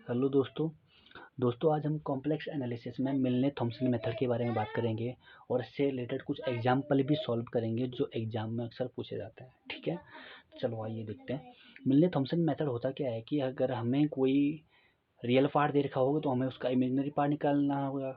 Hello दोस्तों आज हम कॉम्प्लेक्स एनालिसिस में मिलने थॉमसन मेथड के बारे में बात करेंगे और इससे रिलेटेड कुछ एग्जाम्पल भी सॉल्व करेंगे जो एग्जाम में अक्सर पूछे जाते हैं। ठीक है, चलो आइए देखते हैं। मिलने थॉमसन मेथड होता क्या है कि अगर हमें कोई रियल पार्ट दे रखा होगा तो हमें उसका इमेजिनरी पार्ट निकालना होगा,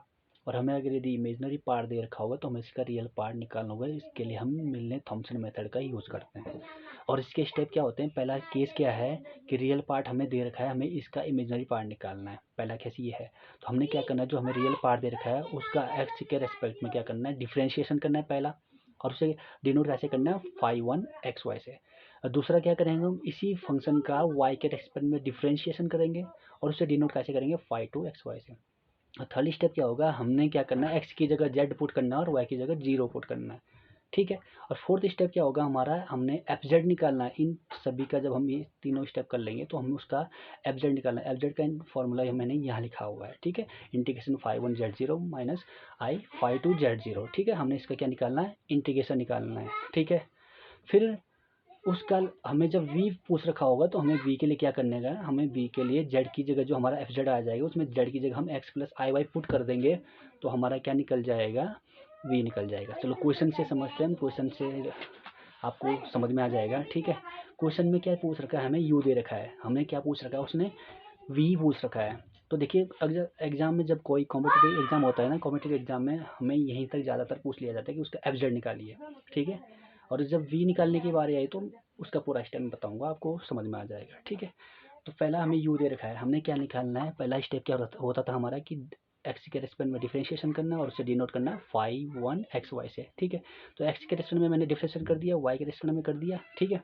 और हमें अगर यदि इमेजिनरी पार्ट दे रखा होगा तो हमें इसका रियल पार्ट निकालना होगा। इसके लिए हम मिलने थॉमसन मेथड का यूज़ करते हैं। और इसके स्टेप क्या होते हैं, पहला केस क्या है कि रियल पार्ट हमें दे रखा है, हमें इसका इमेजिनरी पार्ट निकालना है। पहला केस ये है, तो हमने क्या करना है, जो हमें रियल पार्ट दे रखा है उसका एक्स के रेस्पेक्ट में क्या करना है, डिफ्रेंशिएशन करना है पहला, और उसे डिनोट कैसे करना है, फाई वन एक्स वाई से। और दूसरा क्या करेंगे, हम इसी फंक्शन का वाई के रेस्पेक्ट में डिफ्रेंशिएशन करेंगे और उसे डिनोट कैसे करेंगे, फाई टू एक्स वाई से। और थर्ड स्टेप क्या होगा, हमने क्या करना है, एक्स की जगह जेड पुट करना है और वाई की जगह जीरो पुट करना है। ठीक है, और फोर्थ स्टेप क्या होगा हमारा, हमने एफ जेड निकालना है। इन सभी का जब हम ये तीनों स्टेप कर लेंगे तो हमें उसका एफ जेड निकालना है। एफ जेड का फॉर्मूला मैंने यहाँ लिखा हुआ है। ठीक है, integration phi one Z zero minus I phi two Z zero. ठीक है, हमने इसका क्या निकालना है, इंटीग्रेशन निकालना है। ठीक है, फिर उसका हमें जब v पूछ रखा होगा तो हमें v के लिए क्या करने का है, हमें v के लिए z की जगह जो हमारा एफ जेड आ जाएगा उसमें z की जगह हम x प्लस आई वाई पुट कर देंगे तो हमारा क्या निकल जाएगा, v निकल जाएगा। चलो क्वेश्चन से समझते हैं, हम क्वेश्चन से आपको समझ में आ जाएगा। ठीक है, क्वेश्चन में क्या पूछ रखा है, हमें u दे रखा है, हमने क्या पूछ रखा है, उसने v पूछ रखा है। तो देखिए अगर एग्जाम में जब कोई कॉम्पिटिटिव एग्जाम होता है ना, कॉम्पिटिटिव एग्जाम में हमें यहीं तक ज़्यादातर पूछ लिया जाता है कि उसका एफ जेड निकालिए। ठीक है, और जब v निकालने की बारी आई तो उसका पूरा स्टेप मैं बताऊंगा, आपको समझ में आ जाएगा। ठीक है, तो पहला हमें u दे रखा है, हमने क्या निकालना है, पहला स्टेप क्या होता था हमारा कि x के रेस्पेक्ट में डिफरेंशिएशन करना है और उसे डिनोट करना है फाई वन एक्स वाई से। ठीक है, तो x के रेस्पेक्ट में मैंने डिफरेंशिएशन कर दिया, y के रेस्पेक्ट में कर दिया। ठीक है,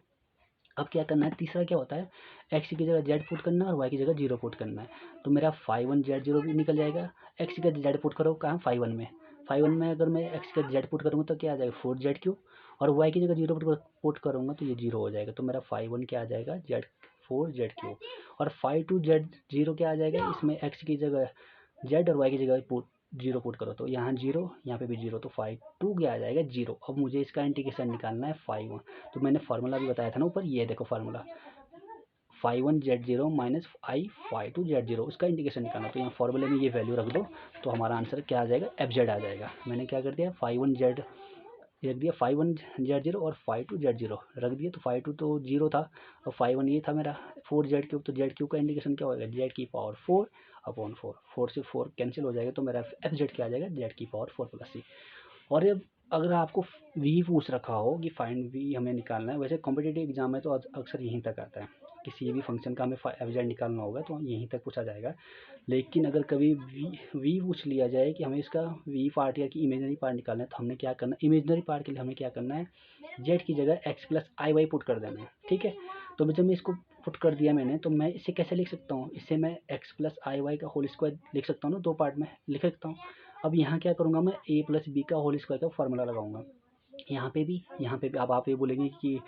अब क्या करना है, तीसरा क्या होता है, x की जगह z पुट करना है और y की जगह जीरो पुट करना है। तो मेरा फाई वन जेड जीरो भी निकल जाएगा। x की जगह z पुट करो कहाँ, फाई वन में। फाई वन में अगर मैं x की जगह z पुट करूँगा तो क्या आ जाएगा, फोर जेड क्यू, और y की जगह जीरो पुट करूँगा तो ये जीरो हो जाएगा। तो मेरा फाई वन क्या आ जाएगा, जेड फोर जेड क्यू, और फाई टू जेड जीरो क्या आ जाएगा, इसमें x की जगह z और y की जगह पुट जीरो पुट करो तो यहाँ जीरो, यहाँ पे भी जीरो, तो फाई टू क्या आ जाएगा, जीरो। अब मुझे इसका इंटीग्रेशन निकालना है फाई वन। तो मैंने फार्मूला भी बताया था ना ऊपर, ये देखो formula, phi one Z zero minus I phi two Z zero, उसका इंटीग्रेशन निकालना। तो यहाँ फॉर्मूले में ये वैल्यू रख दो तो हमारा आंसर क्या आ जाएगा, एफ जेड आ जाएगा। मैंने क्या कर दिया, फाई वन जेड रख दिया, फाई वन जेड जीरो और फाई टू जेड जीरो रख दिया। तो फाई टू तो जीरो था और फाई वन ये था मेरा फोर जेड क्यूब, तो जेड क्यूब का इंटीग्रेशन क्या होगा, जेड की power four upon four, four से फोर कैंसिल हो जाएगा तो मेरा एफ जेड क्या आ जाएगा, जेड की पावर फोर प्लस सी। और अब अगर आपको वी पूछ रखा हो कि फाइंड वी हमें निकालना है, वैसे कॉम्पिटिटिव एग्जाम में तो अक्सर यहीं तक आता है, किसी भी फंक्शन का हमें एफ जेड निकालना होगा तो यहीं तक पूछा जाएगा। लेकिन अगर कभी वी पूछ लिया जाए कि हमें इसका वी पार्ट या कि इमेजनरी पार्ट निकालना है तो हमने क्या करना है, इमेजनरी पार्ट के लिए हमें क्या करना है, जेड की जगह एक्स प्लस आई वाई पुट कर देना है। ठीक है, तो जब मैं इसको पुट कर दिया मैंने, तो मैं इसे कैसे लिख सकता हूँ, इससे मैं एक्स प्लस आई वाई का होल स्क्वायर लिख सकता हूँ ना, दो पार्ट में लिख सकता हूँ। अब यहाँ क्या करूँगा, मैं ए प्लस बी का होल स्क्वायर का फार्मूला लगाऊंगा। यहाँ पे भी अब आप ये बोलेंगे कि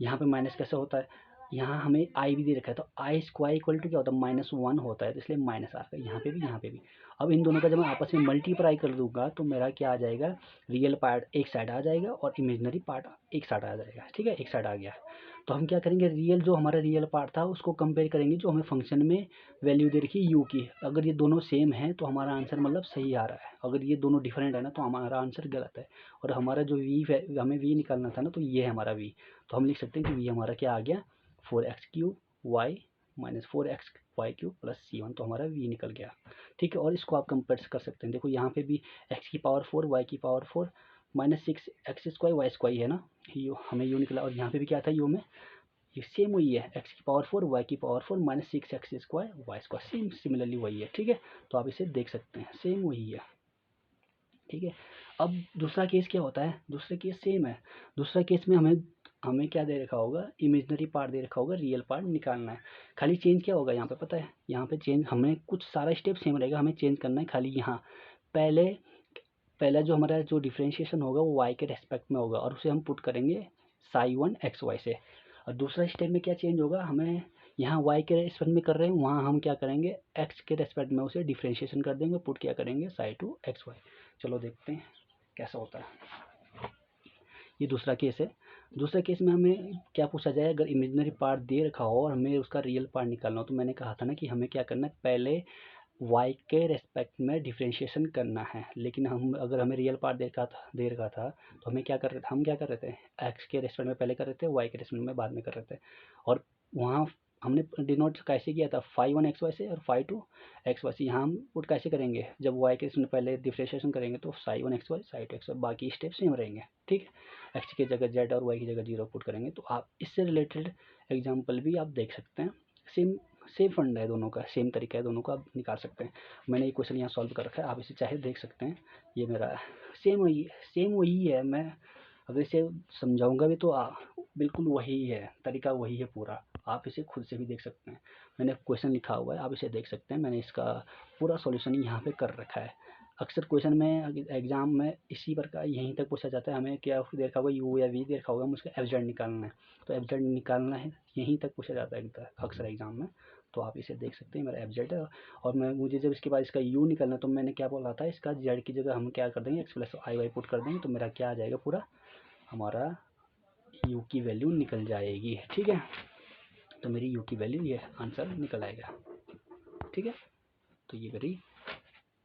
यहाँ पे माइनस कैसे होता है, यहाँ हमें आई भी दे रखा है तो आई स्क्वायर इक्वल टू क्या होता है, माइनस वन होता है, तो इसलिए माइनस आ गया यहाँ पे भी। अब इन दोनों का जब मैं आपस में मल्टीप्लाई कर दूंगा तो मेरा क्या आ जाएगा, रियल पार्ट एक साइड आ जाएगा और इमेजनरी पार्ट एक साइड आ जाएगा। ठीक है, एक साइड आ गया। तो हम क्या करेंगे, जो हमारा रियल पार्ट था उसको कंपेयर करेंगे जो हमें फंक्शन में वैल्यू दे रखी है यू की। अगर ये दोनों सेम है तो हमारा आंसर मतलब सही आ रहा है, अगर ये दोनों डिफरेंट है ना तो हमारा आंसर गलत है। और हमारा जो वी हमें वी निकालना था ना, तो ये है हमारा वी। तो हम लिख सकते हैं कि वी हमारा क्या आ गया, four X Q Y minus four X Y Q plus C one, तो हमारा वी निकल गया। ठीक है, और इसको आप कंपेयर कर सकते हैं, देखो यहाँ पे भी एक्स की पावर फोर वाई की power four minus six X square Y square है ना, यू हमें यू निकला। और यहाँ पे भी क्या था, यू में ये सेम वही है, एक्स की पावर फोर वाई की power four minus six X square Y square, same similarly वही है। ठीक है, तो आप इसे देख सकते हैं, सेम वही है। ठीक है, अब दूसरा केस क्या होता है, दूसरा केस सेम है। दूसरा केस में हमें क्या दे रखा होगा, इमेजनरी पार्ट दे रखा होगा, रियल पार्ट निकालना है। खाली चेंज क्या होगा यहाँ पे पता है, यहाँ पे चेंज हमें कुछ सारा स्टेप सेम रहेगा, हमें चेंज करना है खाली यहाँ। पहले पहला जो हमारा जो डिफ्रेंशिएशन होगा वो वाई के रेस्पेक्ट में होगा और उसे हम पुट करेंगे साई वन एक्स वाई से। और दूसरा स्टेप में क्या चेंज होगा, हमें यहाँ वाई के रेस्पेक्ट में कर रहे हैं, वहाँ हम क्या करेंगे, एक्स के रेस्पेक्ट में उसे डिफ्रेंशिएशन कर देंगे, पुट क्या करेंगे, साई टू एक्स वाई। चलो देखते हैं कैसा होता है। ये दूसरा केस है। दूसरे केस में हमें क्या पूछा जाए, अगर इमेजिनरी पार्ट दे रखा हो और हमें उसका रियल पार्ट निकालना हो, तो मैंने कहा था ना कि हमें क्या करना है, पहले y के रेस्पेक्ट में डिफरेंशिएशन करना है। लेकिन हम अगर हमें रियल पार्ट दे रखा था तो हमें क्या कर रहे थे, हम क्या कर रहे थे, x के रेस्पेक्ट में पहले कर रहे थे, y के रेस्पेक्ट में बाद में कर रहे थे। और वहाँ हमने डिनोट कैसे किया था, फाई 1 एक्स वाई से और फाई 2 एक्स वाई से। यहाँ हम पुट कैसे करेंगे, जब y के रेस्पेक्ट में पहले डिफरेंशिएशन करेंगे तो psi 1 X Y psi 2 X Y, बाकी स्टेप सेम रहेंगे। ठीक है, x की जगह z और y की जगह 0 पुट करेंगे। तो आप इससे रिलेटेड एग्जाम्पल भी आप देख सकते हैं। सेम सेम फंड है दोनों का, सेम तरीका है दोनों का, आप निकाल सकते हैं। मैंने ये क्वेश्चन यहाँ सॉल्व कर रखा है, आप इसे चाहे देख सकते हैं। ये मेरा सेम वही है। मैं अगर इसे समझाऊंगा भी तो बिल्कुल वही है, तरीका वही है पूरा। आप इसे खुद से भी देख सकते हैं, मैंने क्वेश्चन लिखा हुआ है, आप इसे देख सकते हैं। मैंने इसका पूरा सॉल्यूशन यहाँ पे कर रखा है। अक्सर क्वेश्चन में एग्जाम में इसी प्रकार यहीं तक पूछा जाता है, हमें क्या दे रखा होगा, यू या वी दे रखा होगा, मुझे एफ जेड निकालना है। तो एफ जेड निकालना है, यहीं तक पूछा जाता है अक्सर एग्जाम में। तो आप इसे देख सकते हैं, मेरा एफ जेड है। और मुझे जब इसके बाद इसका यू निकालना, तो मैंने क्या बोला था, इसका जेड की जगह हम क्या कर देंगे, एक्स प्लस आई वाई पुट कर देंगे, तो मेरा क्या आ जाएगा, पूरा हमारा यू की वैल्यू निकल जाएगी। ठीक है, तो मेरी यू की वैल्यू, ये आंसर निकल आएगा। ठीक है, तो ये मेरी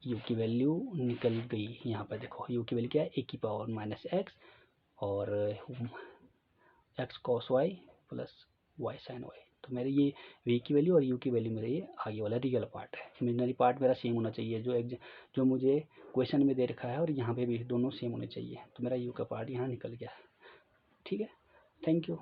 यू की वैल्यू निकल गई। यहाँ पर देखो यू की वैल्यू क्या है, ए की पावर माइनस एक्स और X cos Y plus Y sine Y. तो मेरे ये वी की वैल्यू और यू की वैल्यू मेरे ये आगे वाला रियल पार्ट है। इमेजिनरी पार्ट मेरा सेम होना चाहिए, जो मुझे क्वेश्चन में दे रखा है और यहाँ पे भी दोनों सेम होने चाहिए। तो मेरा यू का पार्ट यहाँ निकल गया। ठीक है, थैंक यू।